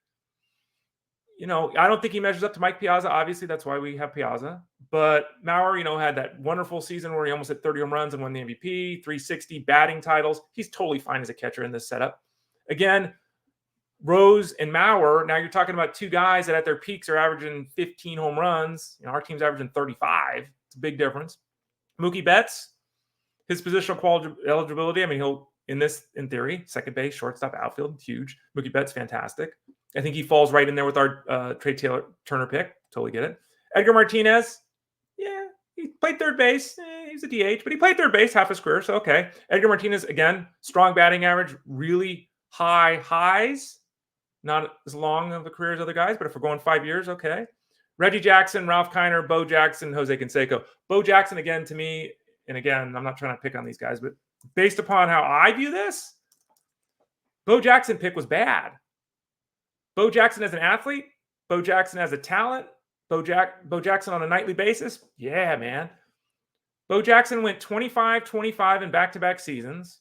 I don't think he measures up to Mike Piazza. Obviously, that's why we have Piazza. But Mauer, had that wonderful season where he almost hit 30 home runs and won the MVP, 360 batting titles. He's totally fine as a catcher in this setup. Again, Rose and Mauer, now you're talking about 2 guys that at their peaks are averaging 15 home runs. Our team's averaging 35. It's a big difference. Mookie Betts, his positional eligibility, I mean, he'll, in theory, second base, shortstop, outfield, huge. Mookie Betts, fantastic. I think he falls right in there with our Trey Turner pick. Totally get it. Edgar Martinez, yeah, he played third base. He's a DH, but he played third base half his career, so okay. Edgar Martinez, again, strong batting average, really high highs. Not as long of a career as other guys, but if we're going 5 years, okay. Reggie Jackson, Ralph Kiner, Bo Jackson, Jose Canseco. Bo Jackson, again, to me, and again, I'm not trying to pick on these guys, but based upon how I view this, Bo Jackson pick was bad. Bo Jackson as an athlete, Bo Jackson as a talent, Bo Jackson on a nightly basis? Yeah, man. Bo Jackson went 25-25 in back-to-back seasons,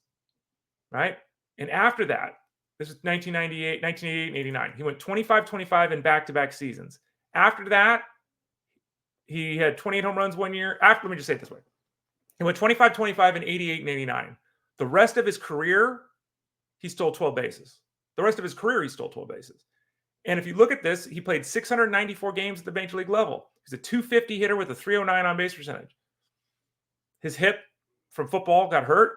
right? And after that, this was 1988 and 89. He went 25-25 in back-to-back seasons. After that, he had 28 home runs one year. Let me just say it this way. He went 25-25 in 88 and 89. The rest of his career, he stole 12 bases. And if you look at this, he played 694 games at the major league level. He's a 250 hitter with a 309 on base percentage. His hip from football got hurt.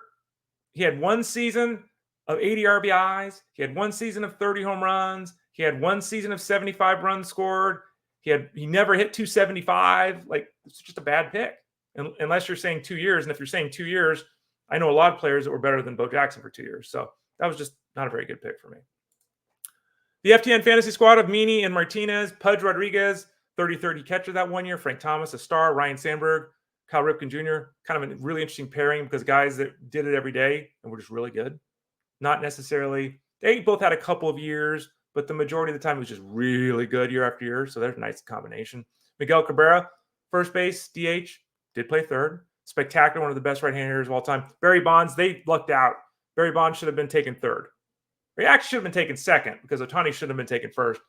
He had one season of 80 RBIs. He had one season of 30 home runs. He had one season of 75 runs scored. He never hit 275. Like, it's just a bad pick. Unless you're saying 2 years. And if you're saying 2 years, I know a lot of players that were better than Bo Jackson for 2 years. So that was just not a very good pick for me. The FTN fantasy squad of Meany and Martinez, Pudge Rodriguez, 30-30 catcher that 1 year, Frank Thomas, a star, Ryan Sandberg, Kyle Ripken Jr., kind of a really interesting pairing because guys that did it every day and were just really good. Not necessarily, they both had a couple of years, but the majority of the time it was just really good year after year. So there's a nice combination. Miguel Cabrera, first base, DH, did play third. Spectacular, one of the best right-hand hitters of all time. Barry Bonds, they lucked out. Barry Bonds should have been taken third. He actually should have been taken second because Ohtani should have been taken first.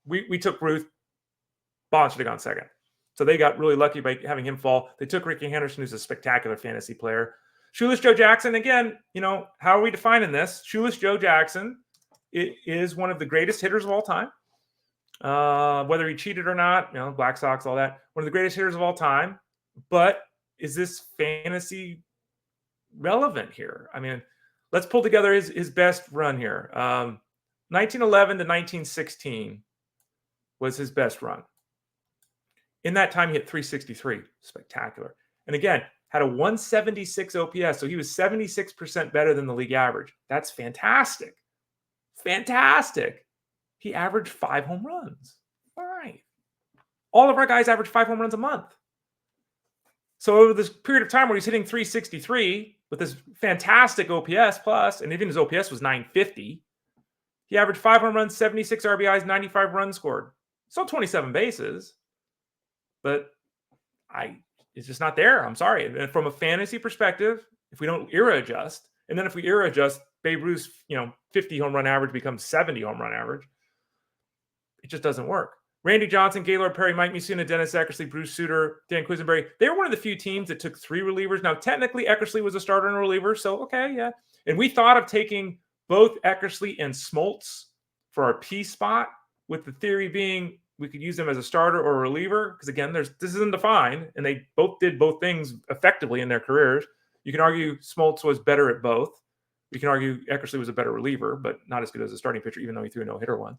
We took Ruth. Bonds should have gone second. So they got really lucky by having him fall. They took Ricky Henderson, who's a spectacular fantasy player. Shoeless Joe Jackson, again, how are we defining this? Shoeless Joe Jackson is one of the greatest hitters of all time. Whether he cheated or not, Black Sox, all that. One of the greatest hitters of all time. But is this fantasy relevant here? I mean, let's pull together his best run here. 1911 to 1916 was his best run. In that time, he hit 363. Spectacular. And again, had a 176 OPS. So he was 76% better than the league average. That's fantastic. Fantastic. He averaged 5 home runs. All right. All of our guys average 5 home runs a month. So over this period of time where he's hitting 363 with this fantastic OPS plus, and even his OPS was 950, he averaged 5 home runs, 76 RBIs, 95 runs scored. Still 27 bases, but it's just not there. I'm sorry. And from a fantasy perspective, if we don't era adjust, and then if we era adjust, Babe Ruth's 50 home run average becomes 70 home run average. It just doesn't work. Randy Johnson, Gaylord Perry, Mike Mussina, Dennis Eckersley, Bruce Sutter, Dan Quisenberry. They were one of the few teams that took 3 relievers. Now, technically, Eckersley was a starter and a reliever, so okay, yeah. And we thought of taking both Eckersley and Smoltz for our P spot, with the theory being we could use them as a starter or a reliever, because again, this isn't defined, and they both did both things effectively in their careers. You can argue Smoltz was better at both. You can argue Eckersley was a better reliever, but not as good as a starting pitcher, even though he threw a no-hitter once.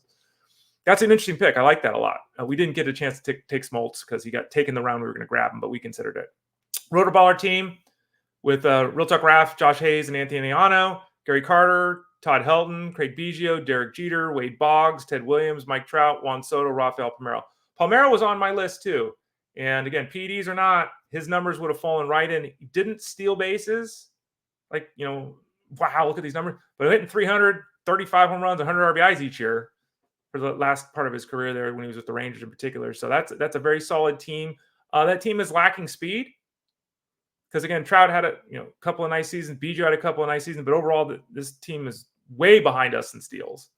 That's an interesting pick. I like that a lot. We didn't get a chance to take Smoltz because he got taken the round we were going to grab him, but we considered it. Rotoballer team with Real Talk Raph, Josh Hayes, and Anthony Iano, Gary Carter, Todd Helton, Craig Biggio, Derek Jeter, Wade Boggs, Ted Williams, Mike Trout, Juan Soto, Rafael Palmeiro. Palmeiro was on my list too. And again, PEDs or not, his numbers would have fallen right in. He didn't steal bases. Wow, look at these numbers. But hitting 300, 35 home runs, 100 RBIs each year for the last part of his career there when he was with the Rangers in particular. So that's a very solid team. That team is lacking speed because, again, Trout had a couple of nice seasons. Biggio had a couple of nice seasons. But overall, this team is way behind us in steals.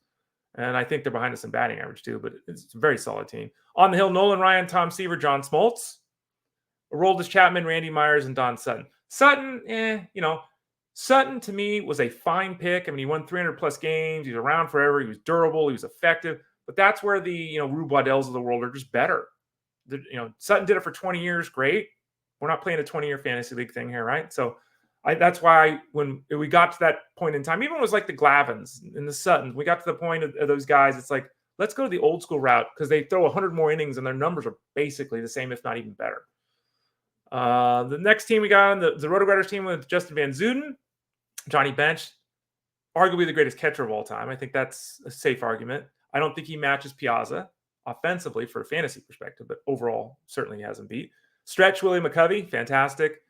And I think they're behind us in batting average too. But it's a very solid team. On the hill, Nolan Ryan, Tom Seaver, John Smoltz. Aroldis Chapman, Randy Myers, and Don Sutton. Sutton, to me, was a fine pick. I mean, he won 300-plus games. He was around forever. He was durable. He was effective. But that's where the, Rube Waddells of the world are just better. Sutton did it for 20 years. Great. We're not playing a 20-year fantasy league thing here, right? So that's why when we got to that point in time, even when it was like the Glavins and the Suttons, we got to the point of those guys, it's like, let's go to the old school route because they throw 100 more innings and their numbers are basically the same, if not even better. The next team we got on the Roto-Graders team with Justin Van Zuden, Johnny Bench, arguably the greatest catcher of all time. I think that's a safe argument. I don't think he matches Piazza offensively for a fantasy perspective, but overall, certainly he hasn't beat. Stretch Willie McCovey, fantastic.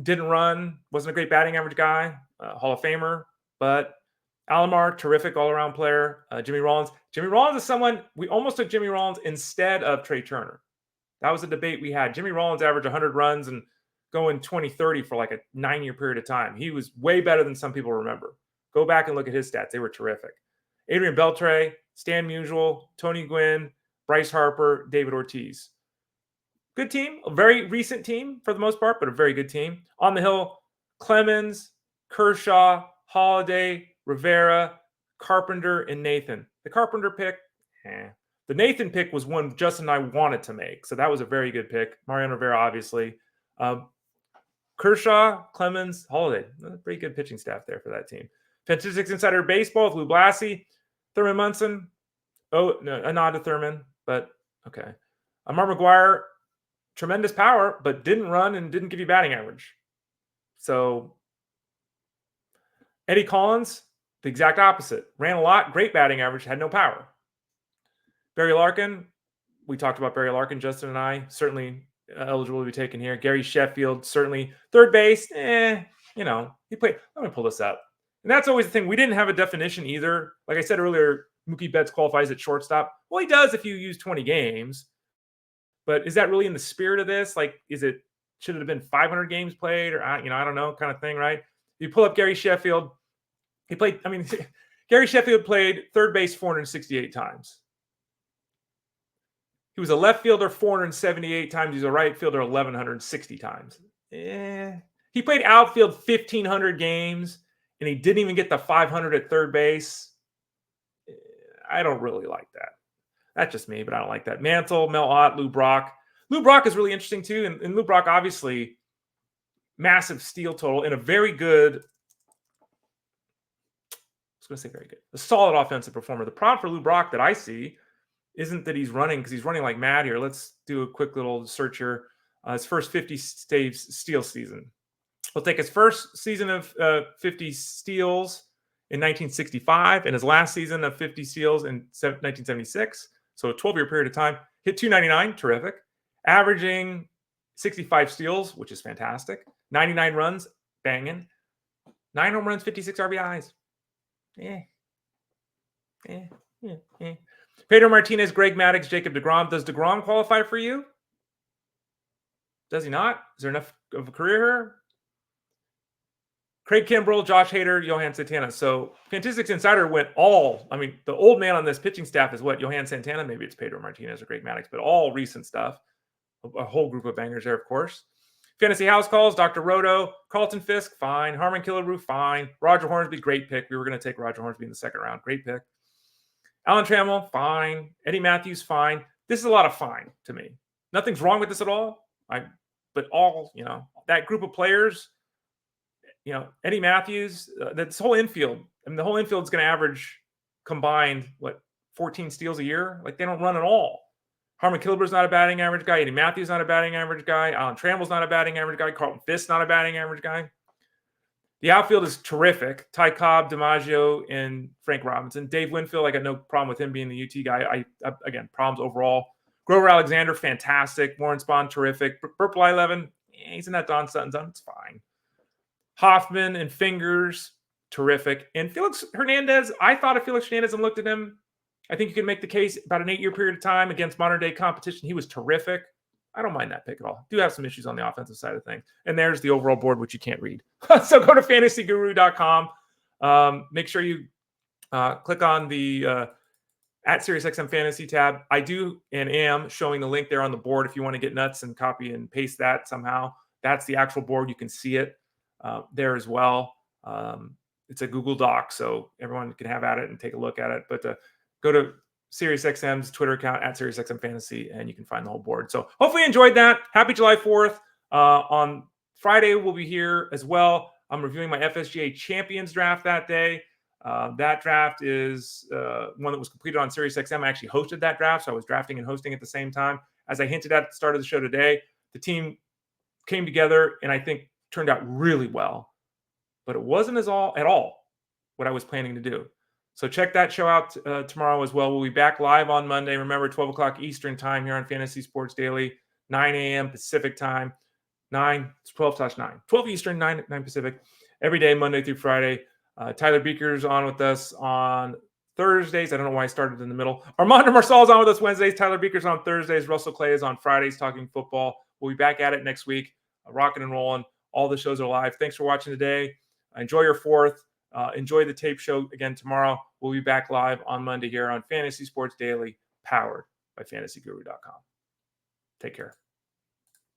Didn't run, wasn't a great batting average guy, Hall of Famer, but Alomar, terrific all-around player. Jimmy Rollins. Jimmy Rollins is someone, we almost took Jimmy Rollins instead of Trey Turner. That was a debate we had. Jimmy Rollins averaged 100 runs and going 20-30 for like a 9-year period of time. He was way better than some people remember. Go back and look at his stats. They were terrific. Adrian Beltre, Stan Musial, Tony Gwynn, Bryce Harper, David Ortiz. Good team. A very recent team for the most part, but a very good team. On the hill, Clemens, Kershaw, Holiday, Rivera, Carpenter, and Nathan. The Carpenter pick, The Nathan pick was one Justin and I wanted to make. So that was a very good pick. Mariano Rivera, obviously. Kershaw, Clemens, Holiday. Pretty good pitching staff there for that team. Fantastic Insider Baseball with Lou Blassie, Thurman Munson. Oh, no, a nod to Thurman, but okay. Mark McGuire, tremendous power, but didn't run and didn't give you batting average. So Eddie Collins, the exact opposite. Ran a lot, great batting average, had no power. Barry Larkin, we talked about Barry Larkin, Justin and I, certainly eligible to be taken here. Gary Sheffield, certainly. Third base, he played. Let me pull this up. And that's always the thing. We didn't have a definition either. Like I said earlier, Mookie Betts qualifies at shortstop. Well, he does if you use 20 games. But is that really in the spirit of this? Like, should it have been 500 games played or, I don't know, kind of thing, right? You pull up Gary Sheffield. Gary Sheffield played third base 468 times. He was a left fielder 478 times. He's a right fielder 1,160 times. He played outfield 1,500 games, and he didn't even get the 500 at third base. I don't really like that. That's just me, but I don't like that. Mantle, Mel Ott, Lou Brock. Lou Brock is really interesting too. And Lou Brock, obviously, massive steal total and a very good, a solid offensive performer. The problem for Lou Brock that I see isn't that he's running, because he's running like mad here. Let's do a quick little search here. His first 50 steal season. We'll take his first season of 50 steals in 1965 and his last season of 50 steals in 1976. So a 12-year period of time. Hit 299, terrific. Averaging 65 steals, which is fantastic. 99 runs, banging. 9 home runs, 56 RBIs. Pedro Martinez, Greg Maddux, Jacob deGrom. Does deGrom qualify for you? Does he not? Is there enough of a career here? Craig Kimbrell, Josh Hader, Johan Santana. So Fantastic Insider went all, the old man on this pitching staff is what? Johan Santana, maybe it's Pedro Martinez or Greg Maddux, but all recent stuff. A whole group of bangers there, of course. Fantasy House Calls, Dr. Roto, Carlton Fisk, fine. Harmon Killebrew, fine. Roger Hornsby, great pick. We were going to take Roger Hornsby in the second round. Great pick. Alan Trammell, fine. Eddie Matthews, fine. This is a lot of fine to me. Nothing's wrong with this at all. But all, that group of players, Eddie Matthews, this whole infield. The whole infield is going to average combined, 14 steals a year? They don't run at all. Harmon Killebrew's not a batting average guy. Eddie Matthews not a batting average guy. Alan Trammell's not a batting average guy. Carlton Fisk's not a batting average guy. The outfield is terrific. Ty Cobb, DiMaggio, and Frank Robinson. Dave Winfield, I got no problem with him being the UT guy. Again, problems overall. Grover Alexander, fantastic. Warren Spahn, terrific. Burt Blyleven, he's in that Don Sutton zone. It's fine. Hoffman and Fingers, terrific. And Felix Hernandez, I thought of Felix Hernandez and looked at him. I think you can make the case about an 8-year period of time against modern-day competition. He was terrific. I don't mind that pick at all. Do have some issues on the offensive side of things. And there's the overall board, which you can't read. So go to fantasyguru.com. Make sure you click on the at SiriusXM Fantasy tab. I do and am showing the link there on the board if you want to get nuts and copy and paste that somehow. That's the actual board. You can see it there as well. It's a Google Doc, so everyone can have at it and take a look at it. But go to SiriusXM's Twitter account at SiriusXM Fantasy, and you can find the whole board. So hopefully you enjoyed that. Happy July 4th. On Friday, we'll be here as well. I'm reviewing my FSGA Champions draft that day. That draft is one that was completed on SiriusXM. I actually hosted that draft, so I was drafting and hosting at the same time. As I hinted at the start of the show today, the team came together and I think turned out really well. But it wasn't at all what I was planning to do. So check that show out tomorrow as well. We'll be back live on Monday. Remember, 12 o'clock Eastern time here on Fantasy Sports Daily, 9 a.m. Pacific time, 12 Eastern, 9 Pacific, every day, Monday through Friday. Tyler Beaker's on with us on Thursdays. I don't know why I started in the middle. Armando Marsaul is on with us Wednesdays. Tyler Beaker's on Thursdays. Russell Clay is on Fridays talking football. We'll be back at it next week, rocking and rolling. All the shows are live. Thanks for watching today. Enjoy your 4th. Enjoy the tape show again tomorrow. We'll be back live on Monday here on Fantasy Sports Daily, powered by fantasyguru.com. Take care.